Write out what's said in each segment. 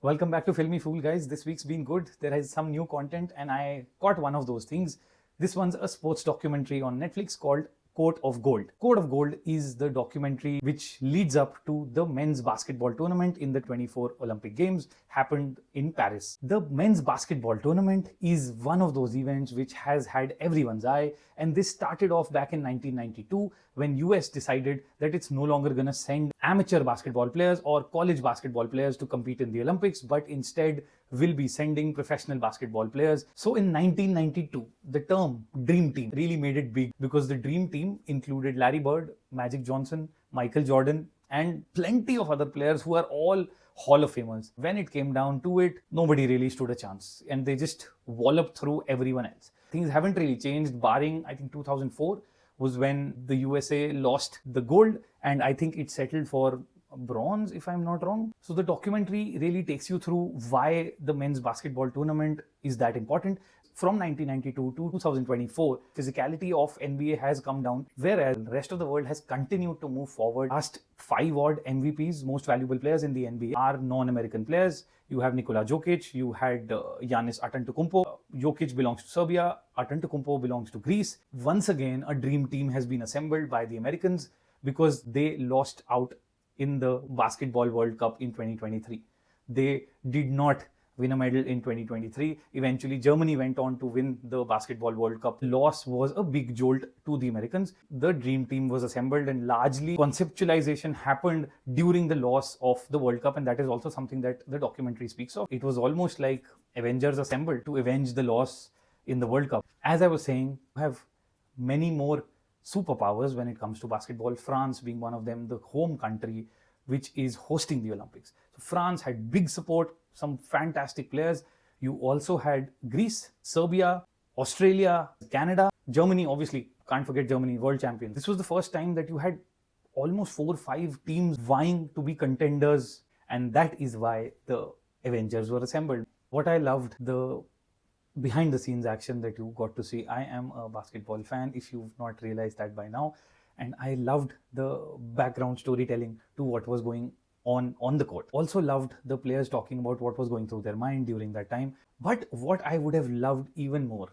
Welcome back to Filmy Fool, guys. This week's been good. There is some new content, and I caught one of those things. This one's a sports documentary on Netflix called Court of Gold. Court of Gold is the documentary which leads up to the men's basketball tournament in the 24 Olympic Games, happened in Paris. The men's basketball tournament is one of those events which has had everyone's eye, and this started off back in 1992 when US decided that it's no longer going to send amateur basketball players or college basketball players to compete in the Olympics, but instead will be sending professional basketball players. So in 1992, the term Dream Team really made it big because the Dream Team included Larry Bird, Magic Johnson, Michael Jordan, and plenty of other players who are all Hall of Famers. When it came down to it, nobody really stood a chance and they just walloped through everyone else. Things haven't really changed, barring I think 2004 was when the USA lost the gold, and I think it settled for bronze, if I'm not wrong. So the documentary really takes you through why the men's basketball tournament is that important. From 1992 to 2024, physicality of NBA has come down, whereas the rest of the world has continued to move forward. Last 5 odd MVPs, most valuable players in the NBA, are non-American players. You have Nikola Jokic, you had Giannis Antetokounmpo. Jokic belongs to Serbia, Antetokounmpo belongs to Greece. Once again, a dream team has been assembled by the Americans because they lost out in the Basketball World Cup in 2023. They did not win a medal in 2023. Eventually, Germany went on to win the Basketball World Cup. Loss was a big jolt to the Americans. The dream team was assembled, and largely conceptualization happened during the loss of the World Cup, and that is also something that the documentary speaks of. It was almost like Avengers assembled to avenge the loss in the World Cup. As I was saying, we have many more superpowers when it comes to basketball, France being one of them, the home country which is hosting the Olympics. So France had big support, some fantastic players. You also had Greece, Serbia, Australia, Canada, Germany, obviously, can't forget Germany, world champions. This was the first time that you had almost 4 or 5 teams vying to be contenders, and that is why the Avengers were assembled. What I loved, the behind the scenes action that you got to see. I am a basketball fan, if you've not realized that by now, and I loved the background storytelling to what was going on the court. Also loved the players talking about what was going through their mind during that time. But what I would have loved even more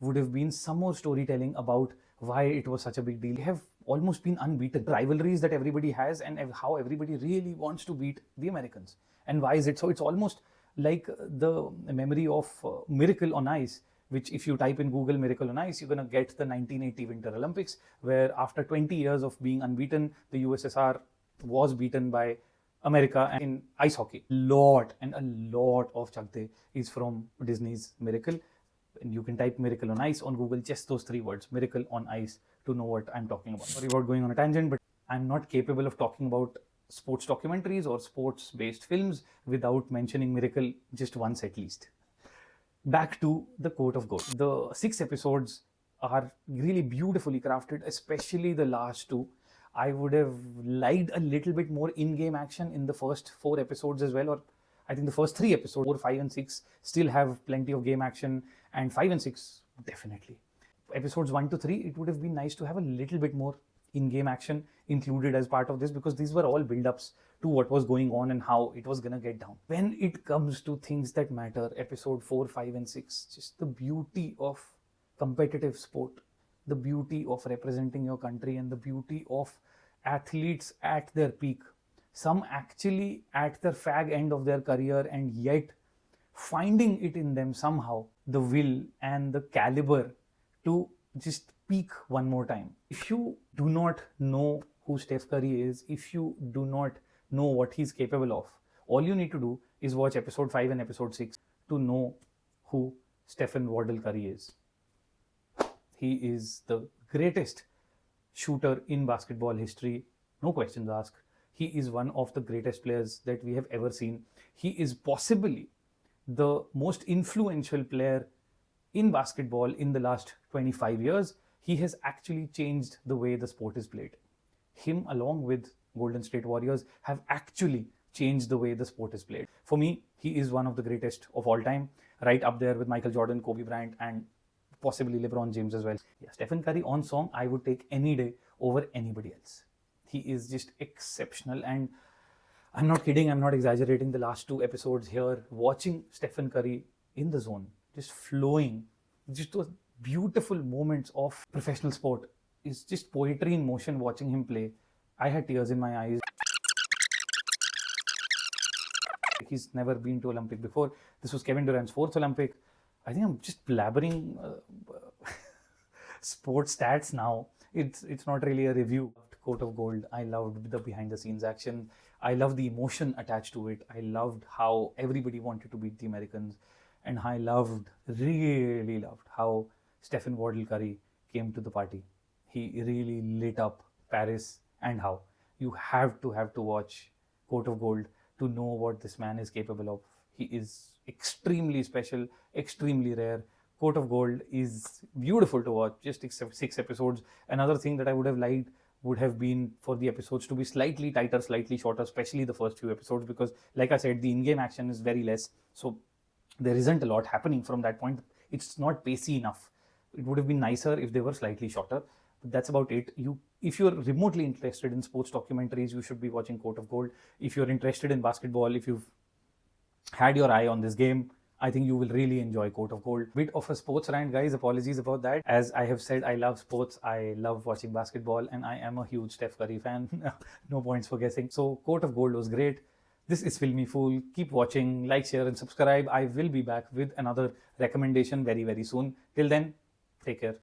would have been some more storytelling about why it was such a big deal. They have almost been unbeaten. Rivalries that everybody has, and how everybody really wants to beat the Americans. And why is it so? It's almost like the memory of Miracle on Ice, which if you type in Google Miracle on Ice, you're going to get the 1980 Winter Olympics, where after 20 years of being unbeaten, the USSR was beaten by America in ice hockey. A lot of Chakde is from Disney's Miracle. And you can type Miracle on Ice on Google, just those 3 words, Miracle on Ice, to know what I'm talking about. Sorry about going on a tangent, but I'm not capable of talking about sports documentaries or sports-based films without mentioning Miracle just once at least. Back to the Court of Gold. The 6 episodes are really beautifully crafted, especially the last 2. I would have liked a little bit more in-game action in the first 4 episodes as well, or I think the first 3 episodes, 4, 5 and 6 still have plenty of game action, and 5 and 6 definitely. Episodes 1 to 3, it would have been nice to have a little bit more in-game action included as part of this, because these were all build-ups to what was going on and how it was gonna get down. When it comes to things that matter, episode 4, 5 and 6, just the beauty of competitive sport, the beauty of representing your country, and the beauty of athletes at their peak, some actually at the fag end of their career, and yet finding it in them somehow, the will and the caliber to just peak one more time. If you do not know who Steph Curry is, if you do not know what he's capable of, all you need to do is watch episode 5 and episode 6 to know who Stephen Waddle Curry is. He is the greatest shooter in basketball history, no questions asked. He is one of the greatest players that we have ever seen. He is possibly the most influential player in basketball in the last 25 years. He has actually changed the way the sport is played. Him, along with Golden State Warriors, have actually changed the way the sport is played. For me, he is one of the greatest of all time, right up there with Michael Jordan, Kobe Bryant, and possibly LeBron James as well. Yeah, Stephen Curry on song, I would take any day over anybody else. He is just exceptional, and I'm not kidding, I'm not exaggerating. The last 2 episodes here, watching Stephen Curry in the zone, just flowing, just those beautiful moments of professional sport, is just poetry in motion watching him play. I had tears in my eyes. He's never been to Olympic before. This was Kevin Durant's fourth Olympic. I think I'm just blabbering sports stats now. It's not really a review. Coat of Gold. I loved the behind the scenes action. I love the emotion attached to it. I loved how everybody wanted to beat the Americans, and I really loved how Stephen Wardle Curry came to the party. He really lit up Paris, and how you have to watch Coat of Gold to know what this man is capable of. He is extremely special, extremely rare. Coat of Gold is beautiful to watch. Just 6 episodes. Another thing that I would have liked would have been for the episodes to be slightly tighter, slightly shorter, especially the first few episodes, because like I said, the in-game action is very less. So there isn't a lot happening from that point. It's not pacey enough. It would have been nicer if they were slightly shorter. But that's about it. If you're remotely interested in sports documentaries, you should be watching Coat of Gold. If you're interested in basketball, if you've had your eye on this game, I think you will really enjoy Coat of Gold. Bit of a sports rant, guys. Apologies about that. As I have said, I love sports. I love watching basketball, and I am a huge Steph Curry fan. No points for guessing. So Coat of Gold was great. This is Filmy Fool. Keep watching, like, share, and subscribe. I will be back with another recommendation very, very soon. Till then, take care.